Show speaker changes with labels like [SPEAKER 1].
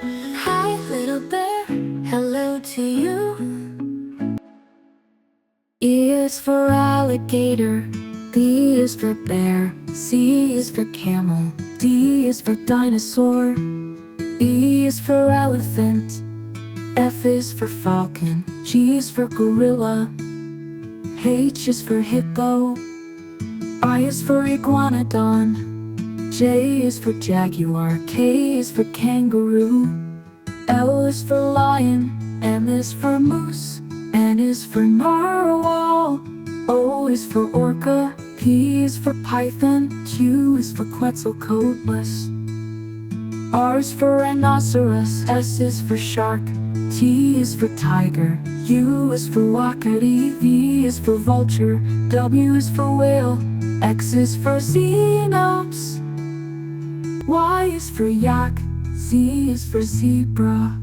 [SPEAKER 1] Hi, little bear, hello to you. E is for alligator, B is for bear, C is for camel, D is for dinosaur, E is for elephant, F is for falcon, G is for gorilla, H is for hippo, I is for iguanodon, J is for jaguar, K is for kangaroo, L is for lion, M is for moose, N is for narwhal, O is for orca, P is for python, Q is for quetzalcoatlus, R is for rhinoceros, S is for shark, T is for tiger, U is for wakati, V is for vulture, W is for whale, X is for xenops, Y is for yak, Z is for zebra.